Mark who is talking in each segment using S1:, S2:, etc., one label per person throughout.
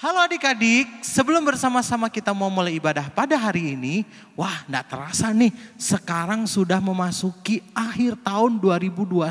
S1: Halo adik-adik, sebelum bersama-sama kita mau mulai ibadah pada hari ini, wah enggak terasa nih, sekarang sudah memasuki akhir tahun 2021.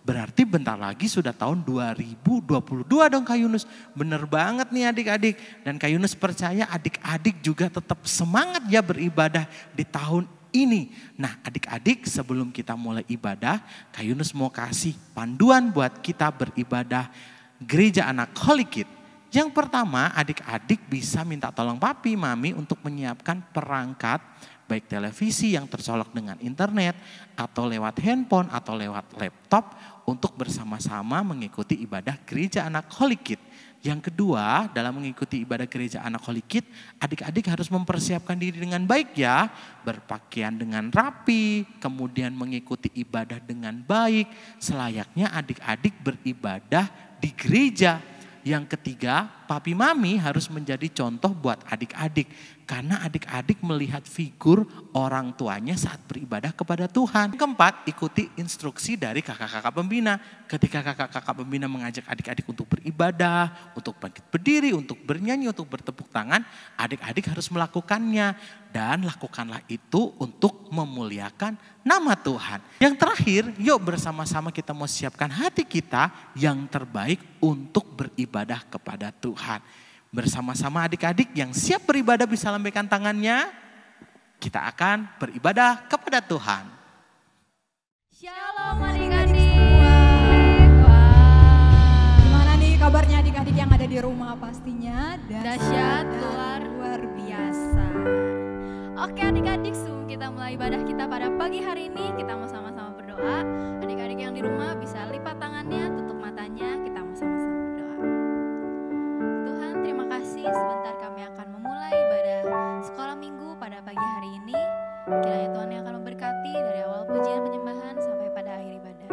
S1: Berarti bentar lagi sudah tahun 2022 dong Kak Yunus. Bener banget nih adik-adik. Dan Kak Yunus percaya adik-adik juga tetap semangat ya beribadah di tahun ini. Nah adik-adik sebelum kita mulai ibadah, Kak Yunus mau kasih panduan buat kita beribadah Gereja Anak Holy Kid. Yang pertama, adik-adik bisa minta tolong papi, mami untuk menyiapkan perangkat, baik televisi yang tercolok dengan internet, atau lewat handphone, atau lewat laptop, untuk bersama-sama mengikuti ibadah Gereja Anak Holy Kid. Yang kedua, dalam mengikuti ibadah Gereja Anak Holy Kid, adik-adik harus mempersiapkan diri dengan baik ya, berpakaian dengan rapi, kemudian mengikuti ibadah dengan baik, selayaknya adik-adik beribadah di gereja. Yang ketiga, papi mami harus menjadi contoh buat adik-adik. Karena adik-adik melihat figur orang tuanya saat beribadah kepada Tuhan. Yang keempat, ikuti instruksi dari kakak-kakak pembina. Ketika kakak-kakak pembina mengajak adik-adik untuk beribadah, untuk bangkit berdiri, untuk bernyanyi, untuk bertepuk tangan, adik-adik harus melakukannya. Dan lakukanlah itu untuk memuliakan nama Tuhan. Yang terakhir, yuk bersama-sama kita mau siapkan hati kita yang terbaik untuk beribadah kepada Tuhan. Bersama-sama adik-adik yang siap beribadah bisa lambaikan tangannya. Kita akan beribadah kepada Tuhan.
S2: Shalom adik-adik. Wah.
S3: Gimana nih kabarnya adik-adik yang ada di rumah pastinya?
S2: Dahsyat, luar
S3: biasa.
S2: Oke adik-adik, sebelum kita mulai ibadah kita pada pagi hari ini, kita mau sama-sama berdoa. Adik-adik yang di rumah bisa lipat tangannya, tutup matanya, kita mau sama-sama berdoa. Tuhan, terima kasih sebentar kami akan memulai ibadah sekolah minggu pada pagi hari ini. Kiranya Tuhan yang akan memberkati dari awal pujian penyembahan sampai pada akhir ibadah.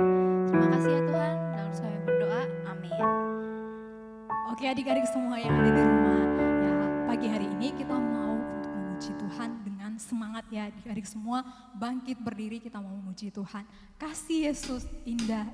S2: Terima kasih ya Tuhan, dalam kami berdoa, amin.
S3: Oke adik-adik semua yang ada di rumah, ya pagi hari ini kita mau untuk memuji Tuhan dengan semangat ya adik-adik semua, bangkit berdiri kita mau memuji Tuhan. Kasih Yesus indah,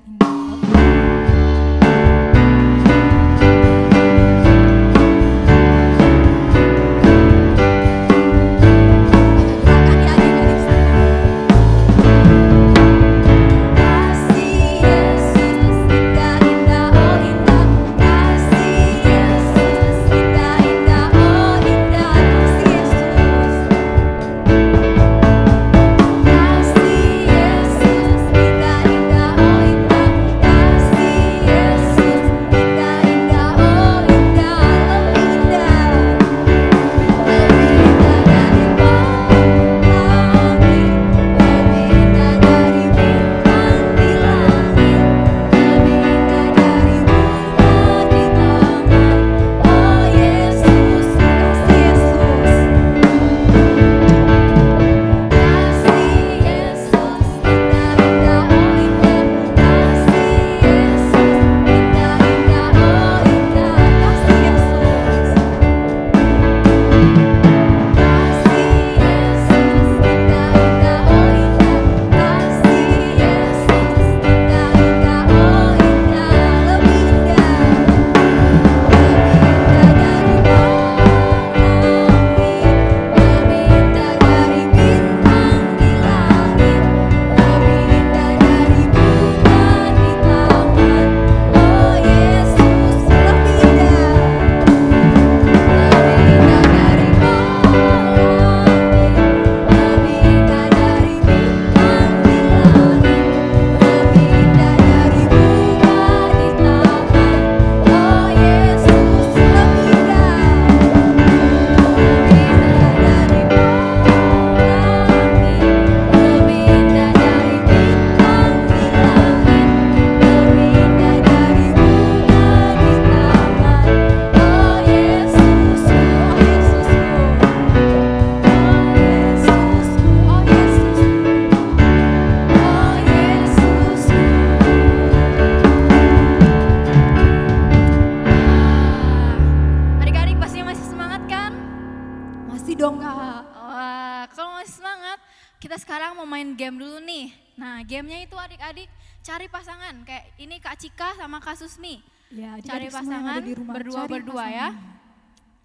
S2: gamenya itu adik-adik cari pasangan, kayak ini Kak Cika sama Kak Susmi.
S3: Ya,
S2: cari
S3: adik-adik semua yang
S2: pasangan
S3: ada di rumah, cari
S2: berdua-berdua ya.
S3: pasangan.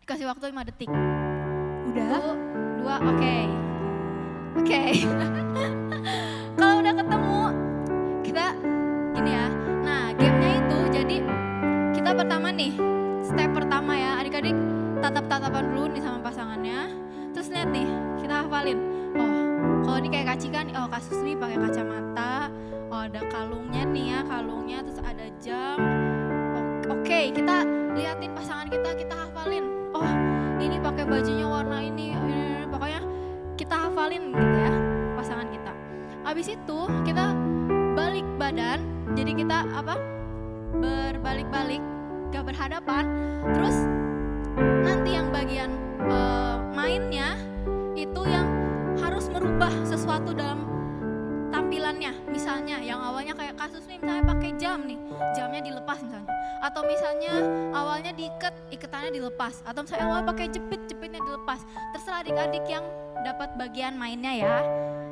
S2: Kasih waktu 5 detik.
S3: Udah?
S2: 1, 2, oke. Oke. Kalau udah ketemu, kita gini ya. Nah, gamenya itu jadi kita pertama nih, step pertama ya, adik-adik tatap-tatapan dulu nih sama pasangannya. Terus lihat nih, kita hafalin. Oh, kalau ini kayak Kak Cika nih, oh Kak Susmi pakai kacamata. Oh, ada kalungnya nih ya, kalungnya, terus ada jam. Oke, kita liatin pasangan kita hafalin. Oh, ini pakai bajunya warna ini, pokoknya kita hafalin gitu ya pasangan kita. Habis itu kita balik badan, jadi kita berbalik-balik, gak berhadapan. Terus nanti yang bagian mainnya itu yang harus merubah sesuatu dalam tampilannya. Misalnya yang awalnya kayak kasus nih, misalnya pakai jam nih, jamnya dilepas misalnya. Atau misalnya awalnya diikat, ikatannya dilepas. Atau misalnya awalnya pakai jepit, jepitnya dilepas. Terserah adik-adik yang dapat bagian mainnya ya.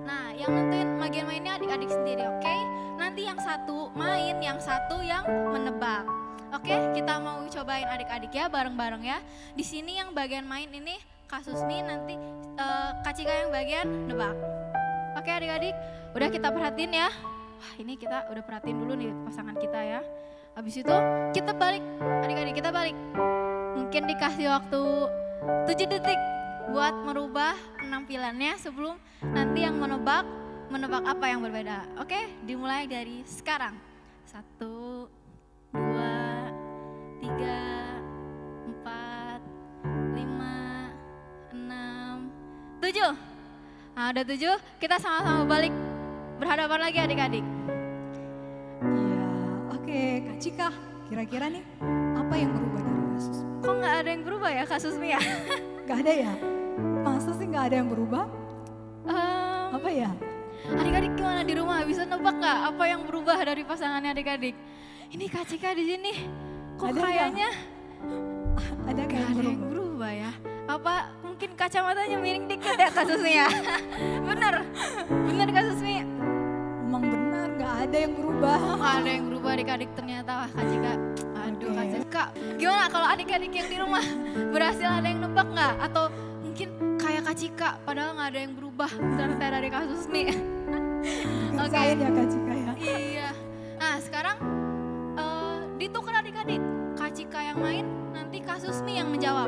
S2: Nah, yang nentuin bagian mainnya adik-adik sendiri, oke? Nanti yang satu main, yang satu yang menebak. Oke, kita mau cobain adik-adik ya, bareng-bareng ya. Di sini yang bagian main ini kasus nih, nanti Kak Cika yang bagian nebak. Oke adik-adik, udah kita perhatiin ya. Wah, ini kita udah perhatiin dulu nih pasangan kita ya. Habis itu kita balik, adik-adik kita balik. Mungkin dikasih waktu 7 detik buat merubah penampilannya sebelum nanti yang menebak apa yang berbeda. Oke, dimulai dari sekarang. 1, 2, 3, 4, 5, 6, 7. Nah udah 7, kita sama-sama balik berhadapan lagi adik-adik.
S3: Iya, oke Kak Cika, kira-kira nih apa yang berubah dari kasus?
S2: Kok nggak ada yang berubah ya kasus Mia?
S3: Gak ada ya? Masa sih gak ada yang berubah? Apa ya?
S2: Adik-adik gimana di rumah, bisa nebak nggak apa yang berubah dari pasangannya adik-adik? Ini Kak Cika di sini, kok
S3: Ada
S2: kayaknya
S3: ada
S2: gak
S3: kayak
S2: ada yang berubah ya? Apa mungkin kacamatanya miring dikit ya kasusnya? Bener kasusnya.
S3: Emang benar gak ada yang berubah.
S2: Gak ada yang berubah adik-adik ternyata. Wah Kak Cika, aduh Kak Cika. Gimana kalau adik-adik yang di rumah berhasil ada yang nebak gak? Atau mungkin kayak Kak Cika padahal gak ada yang berubah ternyata dari kasus nih. Oke.
S3: Ya Kak Cika ya.
S2: Iya. Nah sekarang ditukar adik-adik. Kak Cika yang main, nanti kasus nih yang menjawab.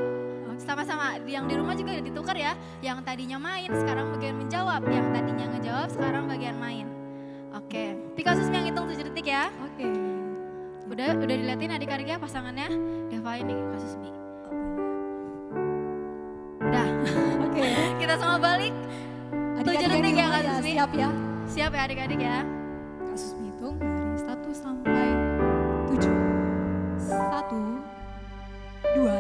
S2: Sama-sama yang di rumah juga ditukar ya. Yang tadinya main sekarang bagian menjawab. Yang tadinya ngejawab sekarang bagian main. Oke. Tapi kasus yang hitung 7 detik ya.
S3: Oke.
S2: Udah diliatin adik-adiknya pasangannya. Devain nih kasus Mi. Udah.
S3: Oke.
S2: Kita semua balik. 7 detik ya kasus Mi.
S3: Siap ya.
S2: Siap ya adik-adik ya.
S3: Kasus hitung dari 1 sampai 7. 1, 2,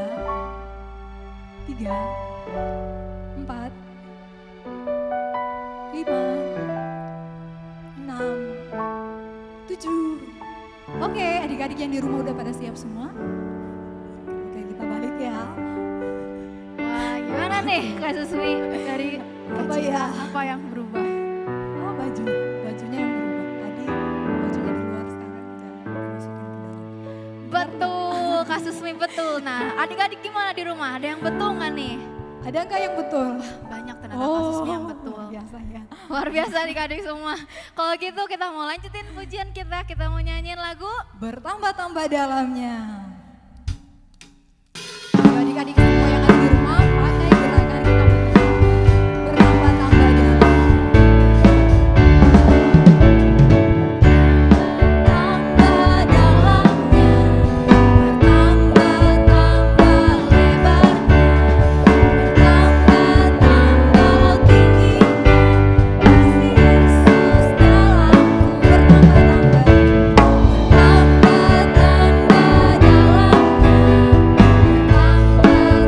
S3: 3, 4, 5, 6, 7. Oke, adik-adik yang di rumah udah pada siap semua? Oke, kita balik ya.
S2: Wah, gimana nih kasus Mi dari
S3: Apa ya?
S2: Apa yang berubah?
S3: Oh, bajunya yang berubah. Tadi bajunya di luar, sekarang udah dimasukin ke dalam.
S2: Betul, kasus Mi betul. Nah, adik-adik gimana di rumah? Ada yang betul nggak nih?
S3: Ada nggak yang betul?
S2: Banyak ternyata kasus Mi yang betul.
S3: Luar biasa ya.
S2: Luar biasa adik-adik semua. Kalau gitu kita mau lanjutin pujian kita mau nyanyiin lagu.
S3: Bertambah-tambah dalamnya. Adik-adik semua yang ada di rumah, pakai gerakan kita bertambah-tambah dalam. Bertambah dalamnya, bertambah-tambah lebarnya, bertambah-tambah tingginya. Kasih Yesus dalamku bertambah-tambah dalamnya, bertambah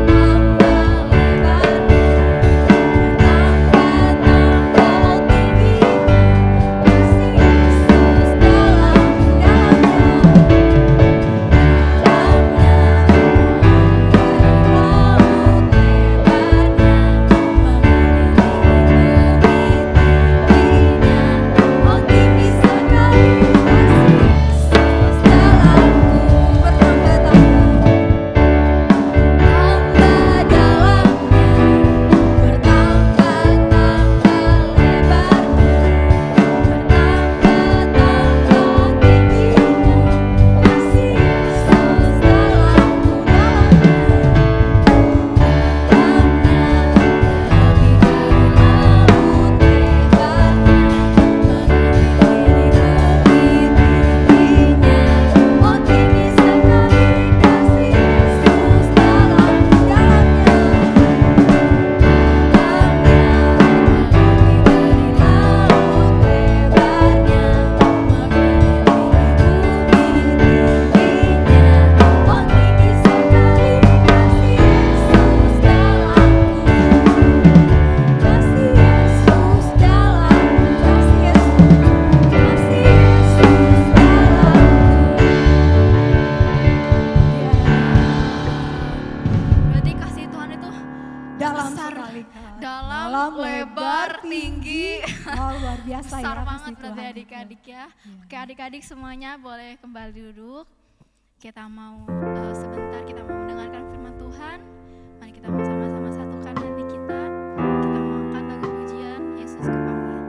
S2: besar,
S3: sekali, Kak.
S2: dalam, lebar, tinggi.
S3: Oh, luar biasa
S2: Besar
S3: ya.
S2: banget
S3: kasih
S2: berarti
S3: Tuhan.
S2: adik-adik ya. Oke, adik-adik semuanya boleh kembali duduk. Kita mau sebentar kita mau mendengarkan firman Tuhan. Mari kita mau sama-sama satukan hati kita. Kita mau angkat lagu pujian Yesus Kupanggil.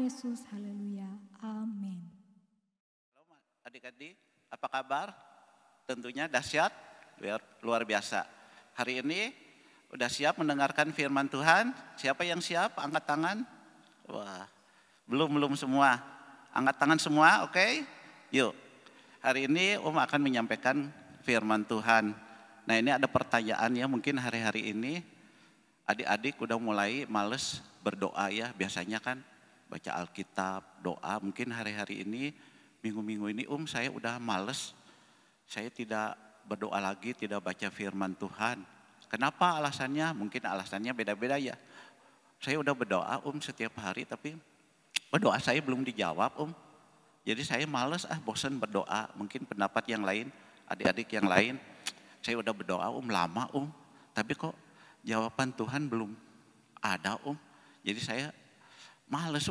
S3: Yesus, haleluya, amin.
S4: Adik-adik, apa kabar? Tentunya dahsyat, luar biasa. Hari ini udah siap mendengarkan firman Tuhan? Siapa yang siap? Angkat tangan. Wah, belum semua. Angkat tangan semua, oke? Yuk, hari ini akan menyampaikan firman Tuhan. Nah ini ada pertanyaan ya, mungkin hari-hari ini adik-adik udah mulai males berdoa ya. Biasanya kan baca Alkitab, doa. Mungkin hari-hari ini, minggu-minggu ini saya udah males. Saya tidak berdoa lagi, tidak baca firman Tuhan. Kenapa alasannya? Mungkin alasannya beda-beda ya. Saya udah berdoa setiap hari tapi berdoa saya belum dijawab Jadi saya males bosan berdoa. Mungkin pendapat yang lain, adik-adik yang lain. Saya udah berdoa lama tapi kok jawaban Tuhan belum ada Jadi saya males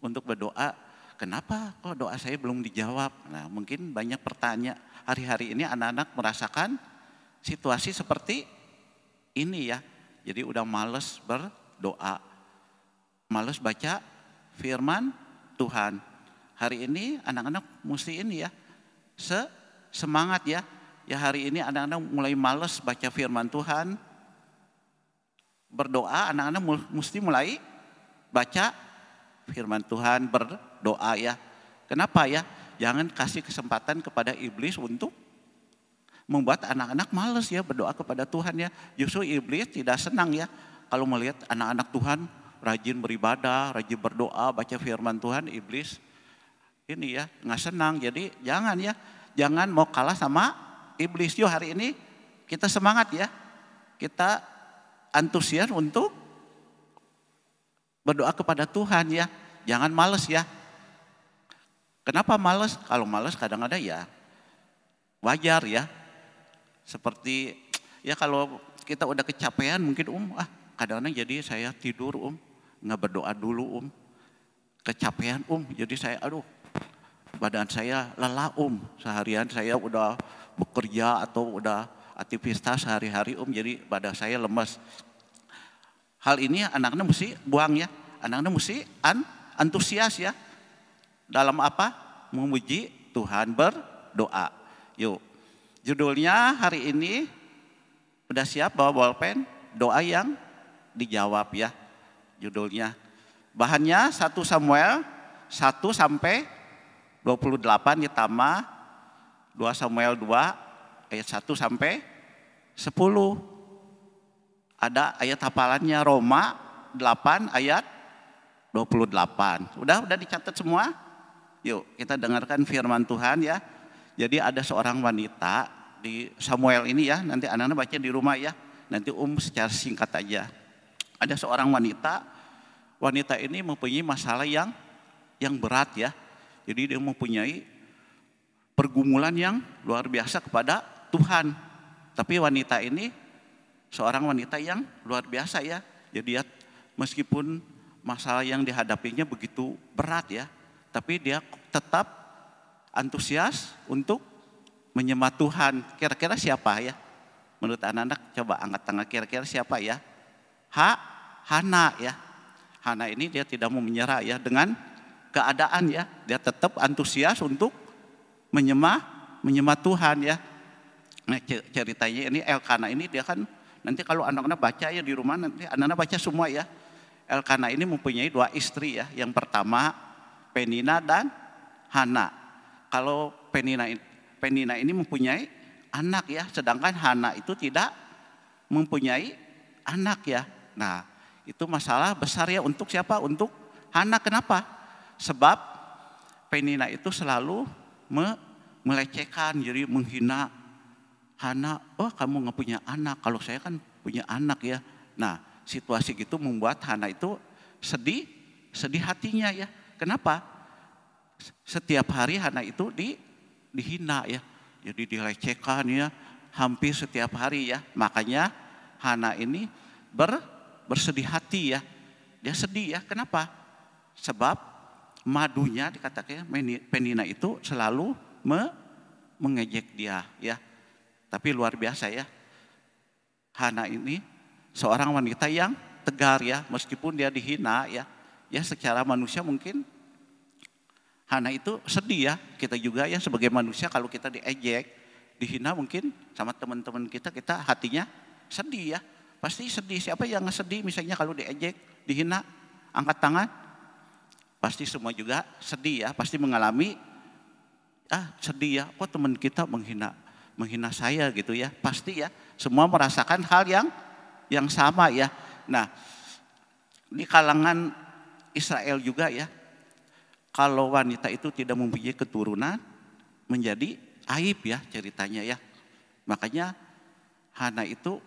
S4: untuk berdoa. Kenapa kok doa saya belum dijawab? Nah mungkin banyak pertanyaan. Hari-hari ini anak-anak merasakan situasi seperti ini ya. Jadi udah males berdoa. Males baca firman Tuhan. Hari ini anak-anak mesti ini ya. Semangat ya. Ya hari ini anak-anak mulai males baca firman Tuhan. Berdoa anak-anak mesti mulai baca firman Tuhan, berdoa ya. Kenapa ya? Jangan kasih kesempatan kepada iblis untuk membuat anak-anak malas ya berdoa kepada Tuhan ya. Justru iblis tidak senang ya kalau melihat anak-anak Tuhan rajin beribadah, rajin berdoa, baca firman Tuhan. Iblis ini ya nggak senang. Jadi jangan ya, jangan mau kalah sama iblis. Yuk hari ini kita semangat ya, kita antusias untuk berdoa kepada Tuhan ya. Jangan males ya. Kenapa males? Kalau males kadang-kadang ya wajar ya. Seperti ya kalau kita udah kecapean mungkin kadang-kadang jadi saya tidur nggak berdoa dulu kecapean jadi saya badan saya lelah seharian saya udah bekerja atau udah aktivitas sehari-hari jadi badan saya lemas. Hal ini anak-anak mesti buang ya, anak-anak mesti antusias ya dalam apa? Memuji Tuhan, berdoa. Yuk. Judulnya hari ini udah siap bawa bolpen? Doa yang dijawab ya. Judulnya. Bahannya 1 Samuel 1 sampai 28 ditambah 2 Samuel 2 ayat 1 sampai 10. Ada ayat hafalannya Roma 8 ayat 28. Udah dicatat semua? Yuk kita dengarkan firman Tuhan ya. Jadi ada seorang wanita di Samuel ini ya, nanti anak-anak baca di rumah ya. Nanti secara singkat aja. Ada seorang wanita ini mempunyai masalah yang berat ya. Jadi dia mempunyai pergumulan yang luar biasa kepada Tuhan. Tapi wanita ini seorang wanita yang luar biasa ya. Jadi dia meskipun masalah yang dihadapinya begitu berat ya, tapi dia tetap antusias untuk menyembah Tuhan. Kira-kira siapa ya? Menurut anak-anak coba angkat tangan, kira-kira siapa ya? Hana ya. Hana ini dia tidak mau menyerah ya dengan keadaan ya. Dia tetap antusias untuk menyembah Tuhan ya. Nah ceritanya ini Elkana ini dia kan nanti kalau anak-anak baca ya di rumah nanti anak-anak baca semua ya. Elkana ini mempunyai 2 istri ya. Yang pertama Penina dan Hana. Kalau Penina ini mempunyai anak ya, sedangkan Hana itu tidak mempunyai anak ya. Nah, itu masalah besar ya untuk siapa? Untuk Hana. Kenapa? Sebab Penina itu selalu melecehkan, jadi menghina Hana. Kamu nggak punya anak, kalau saya kan punya anak ya. Nah, situasi gitu membuat Hana itu sedih hatinya ya. Kenapa? Setiap hari Hana itu dihina ya. Jadi dilecehkan ya hampir setiap hari ya. Makanya Hana ini bersedih hati ya. Dia sedih ya. Kenapa? Sebab madunya dikatakan Penina itu selalu mengejek dia ya. Tapi luar biasa ya. Hana ini seorang wanita yang tegar ya. Meskipun dia dihina ya. Ya secara manusia mungkin Hana itu sedih ya. Kita juga ya sebagai manusia kalau kita diejek, dihina mungkin sama teman-teman kita hatinya sedih ya. Pasti sedih. Siapa yang nggak sedih misalnya kalau diejek, dihina? Angkat tangan. pasti semua juga sedih ya, pasti mengalami sedih ya, kok teman kita menghina saya gitu ya. Pasti ya, semua merasakan hal yang sama ya. Nah, di kalangan Israel juga ya, kalau wanita itu tidak mempunyai keturunan menjadi aib ya ceritanya ya. Makanya Hana itu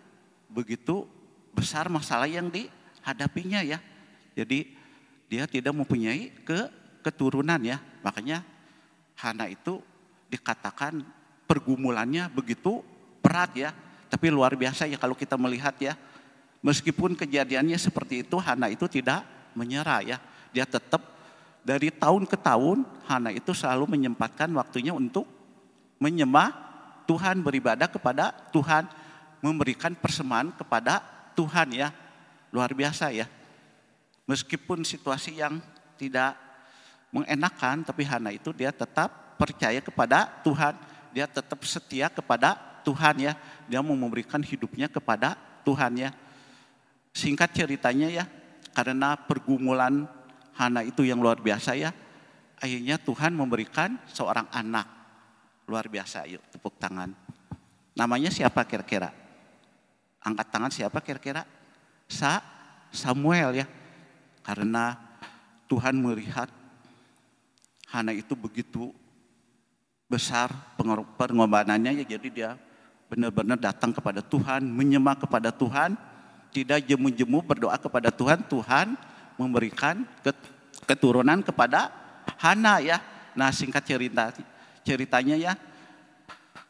S4: begitu besar masalah yang dihadapinya ya. Jadi dia tidak mempunyai keturunan ya. Makanya Hana itu dikatakan pergumulannya begitu berat ya. Tapi luar biasa ya kalau kita melihat ya. Meskipun kejadiannya seperti itu, Hana itu tidak menyerah ya. Dia tetap dari tahun ke tahun, Hana itu selalu menyempatkan waktunya untuk menyembah Tuhan, beribadah kepada Tuhan, memberikan persembahan kepada Tuhan ya. Luar biasa ya. Meskipun situasi yang tidak mengenakan, tapi Hana itu dia tetap percaya kepada Tuhan. Dia tetap setia kepada Tuhan ya. Dia mau memberikan hidupnya kepada Tuhan ya. Singkat ceritanya ya, karena pergumulan Hana itu yang luar biasa ya, akhirnya Tuhan memberikan seorang anak. Luar biasa, yuk tepuk tangan. Namanya siapa kira-kira? Angkat tangan siapa kira-kira? Samuel ya. Karena Tuhan melihat Hana itu begitu besar pengorbanannya ya, jadi dia benar-benar datang kepada Tuhan, menyembah kepada Tuhan, tidak jemu-jemu berdoa kepada Tuhan. Tuhan memberikan keturunan kepada Hana ya. Nah, singkat ceritanya ya,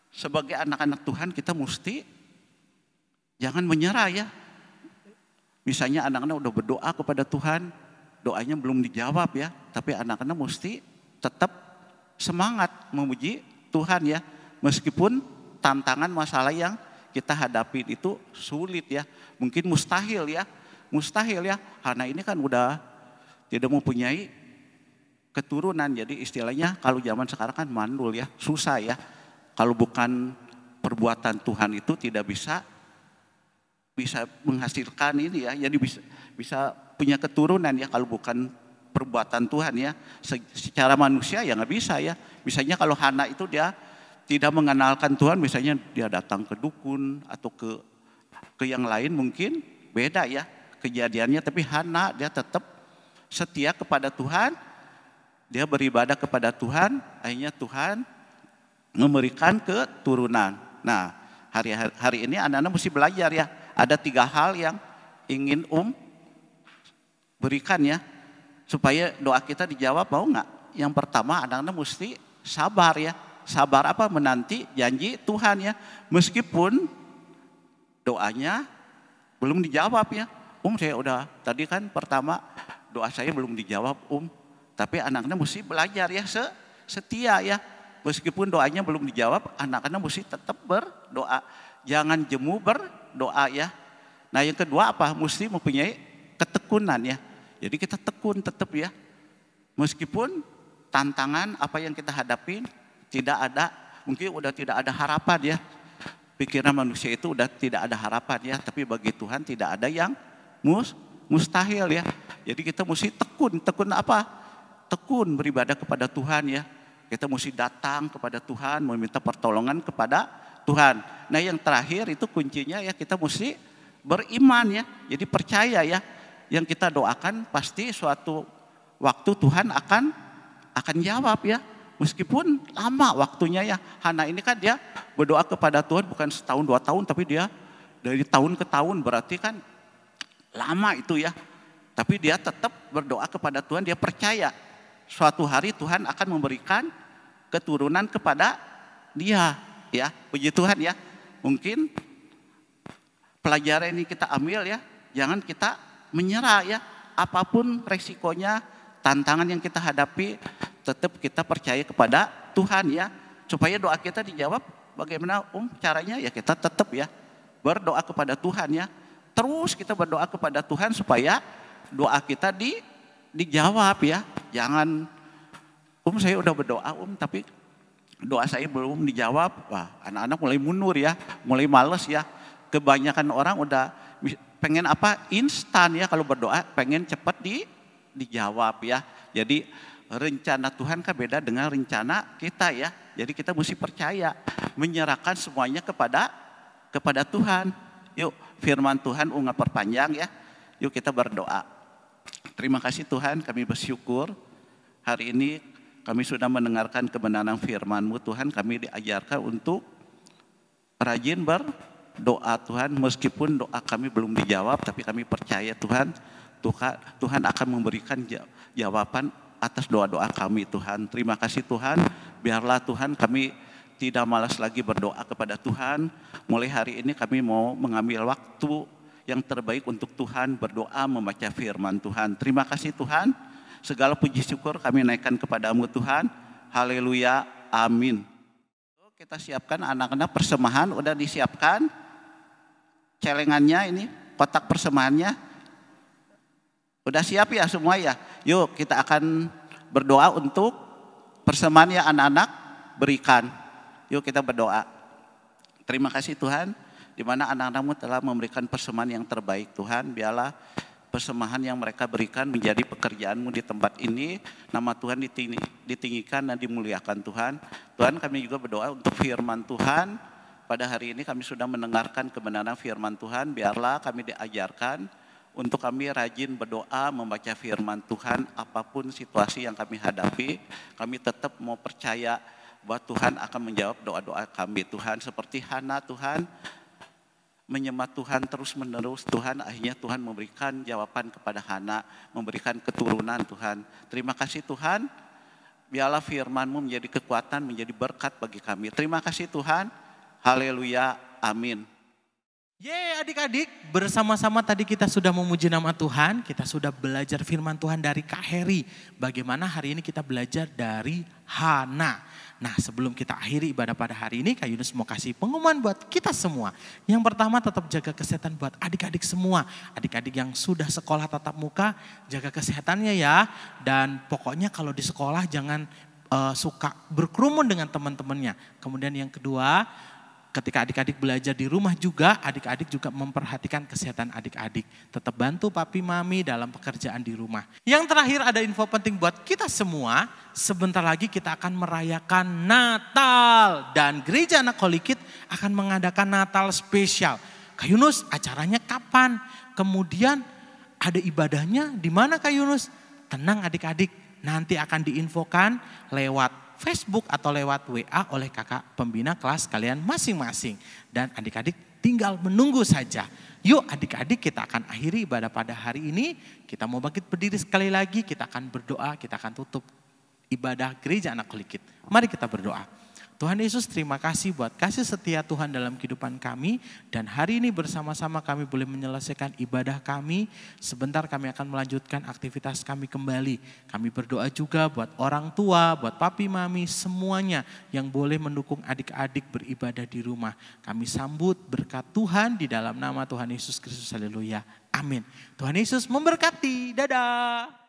S4: sebagai anak-anak Tuhan kita mesti jangan menyerah ya. Misalnya anak-anak udah berdoa kepada Tuhan, doanya belum dijawab ya, tapi anak-anak mesti tetap semangat memuji Tuhan ya. Meskipun tantangan masalah yang kita hadapi itu sulit ya, mungkin mustahil ya. Hana ini kan udah tidak mempunyai keturunan, jadi istilahnya kalau zaman sekarang kan mandul ya, susah ya. Kalau bukan perbuatan Tuhan itu tidak bisa menghasilkan ini ya, jadi bisa punya keturunan ya kalau bukan perbuatan Tuhan ya. Secara manusia ya nggak bisa ya. Misalnya kalau Hana itu dia tidak mengenalkan Tuhan, misalnya dia datang ke dukun atau ke yang lain mungkin beda ya kejadiannya. Tapi Hana dia tetap setia kepada Tuhan, dia beribadah kepada Tuhan, akhirnya Tuhan memberikan keturunan. Nah, hari ini anak-anak mesti belajar ya. Ada 3 hal yang ingin berikan ya, supaya doa kita dijawab, mau nggak? Yang pertama anak-anak mesti sabar ya. Sabar apa? Menanti janji Tuhan ya. Meskipun doanya belum dijawab ya. Saya udah tadi kan pertama doa saya belum dijawab tapi anak-anak mesti belajar ya, setia ya. Meskipun doanya belum dijawab, anak-anak mesti tetap berdoa. Jangan jemu berdoa ya. Nah yang kedua apa? Mesti mempunyai ketekunan ya. Jadi kita tekun tetap ya. Meskipun tantangan apa yang kita hadapi tidak ada, mungkin udah tidak ada harapan ya. Pikiran manusia itu udah tidak ada harapan ya. Tapi bagi Tuhan tidak ada yang mustahil ya. Jadi kita mesti tekun apa? Tekun beribadah kepada Tuhan ya. Kita mesti datang kepada Tuhan, meminta pertolongan kepada Tuhan. Nah yang terakhir itu kuncinya ya, kita mesti beriman ya. Jadi percaya ya, yang kita doakan pasti suatu waktu Tuhan akan jawab ya. Meskipun lama waktunya ya. Hana ini kan dia berdoa kepada Tuhan bukan setahun 2 tahun, tapi dia dari tahun ke tahun, berarti kan lama itu ya. Tapi dia tetap berdoa kepada Tuhan, dia percaya suatu hari Tuhan akan memberikan keturunan kepada dia ya. Puji Tuhan ya. Mungkin pelajaran ini kita ambil ya, jangan kita menyerah ya. Apapun resikonya, tantangan yang kita hadapi, tetap kita percaya kepada Tuhan ya. Supaya doa kita dijawab, bagaimana caranya ya, kita tetap ya berdoa kepada Tuhan ya. Terus kita berdoa kepada Tuhan supaya doa kita dijawab ya. Jangan saya udah berdoa tapi doa saya belum dijawab. Wah, anak-anak mulai mundur ya, mulai males ya. Kebanyakan orang udah pengen apa? Instan ya, kalau berdoa pengen cepat dijawab ya. Jadi rencana Tuhan kan beda dengan rencana kita ya. Jadi kita mesti percaya, menyerahkan semuanya kepada Tuhan. Yuk firman Tuhan nggak perpanjang ya. Yuk kita berdoa. Terima kasih Tuhan, kami bersyukur hari ini kami sudah mendengarkan kebenaran firman-Mu Tuhan. Kami diajarkan untuk rajin berdoa Tuhan. Meskipun doa kami belum dijawab, tapi kami percaya Tuhan akan memberikan jawaban atas doa-doa kami Tuhan. Terima kasih Tuhan, biarlah Tuhan kami tidak malas lagi berdoa kepada Tuhan. Mulai hari ini kami mau mengambil waktu yang terbaik untuk Tuhan, berdoa membaca firman Tuhan. Terima kasih Tuhan, segala puji syukur kami naikkan kepadamu Tuhan. Haleluya, amin. Kita siapkan anak-anak persembahan, udah disiapkan celengannya ini, kotak persembahannya. Udah siap ya semua ya? Yuk kita akan berdoa untuk persembahan yang anak-anak berikan. Yuk kita berdoa. Terima kasih Tuhan, di mana anak-anak-Mu telah memberikan persembahan yang terbaik Tuhan. Biarlah persembahan yang mereka berikan menjadi pekerjaan-Mu di tempat ini. Nama Tuhan ditinggikan dan dimuliakan Tuhan. Tuhan kami juga berdoa untuk firman Tuhan. Pada hari ini kami sudah mendengarkan kebenaran firman Tuhan. Biarlah kami diajarkan untuk kami rajin berdoa, membaca firman Tuhan, apapun situasi yang kami hadapi, kami tetap mau percaya bahwa Tuhan akan menjawab doa-doa kami. Tuhan seperti Hana Tuhan, menyembah Tuhan terus menerus Tuhan, akhirnya Tuhan memberikan jawaban kepada Hana, memberikan keturunan Tuhan. Terima kasih Tuhan, biarlah firman-Mu menjadi kekuatan, menjadi berkat bagi kami. Terima kasih Tuhan, haleluya, amin.
S1: Adik-adik, bersama-sama tadi kita sudah memuji nama Tuhan, kita sudah belajar firman Tuhan dari Kak Heri. Bagaimana hari ini kita belajar dari Hana. Nah sebelum kita akhiri ibadah pada hari ini, Kak Yunus mau kasih pengumuman buat kita semua. Yang pertama tetap jaga kesehatan buat adik-adik semua. Adik-adik yang sudah sekolah tatap muka, jaga kesehatannya ya. Dan pokoknya kalau di sekolah jangan suka berkerumun dengan teman-temannya. Kemudian yang kedua, ketika adik-adik belajar di rumah juga, adik-adik juga memperhatikan kesehatan adik-adik. Tetap bantu papi mami dalam pekerjaan di rumah. Yang terakhir ada info penting buat kita semua. Sebentar lagi kita akan merayakan Natal. Dan Gereja Anak Holy-Kid akan mengadakan Natal spesial. Kak Yunus, acaranya kapan? Kemudian ada ibadahnya di mana Kak Yunus? Tenang adik-adik, nanti akan diinfokan lewat Facebook atau lewat WA oleh kakak pembina kelas kalian masing-masing. Dan adik-adik tinggal menunggu saja. Yuk adik-adik kita akan akhiri ibadah pada hari ini. Kita mau bangkit berdiri sekali lagi, kita akan berdoa, kita akan tutup ibadah Gereja Anak Holy-Kid. Mari kita berdoa. Tuhan Yesus, terima kasih buat kasih setia Tuhan dalam kehidupan kami. Dan hari ini bersama-sama kami boleh menyelesaikan ibadah kami. Sebentar kami akan melanjutkan aktivitas kami kembali. Kami berdoa juga buat orang tua, buat papi mami, semuanya yang boleh mendukung adik-adik beribadah di rumah. Kami sambut berkat Tuhan di dalam nama Tuhan Yesus Kristus. Haleluya. Amin. Tuhan Yesus memberkati. Dadah.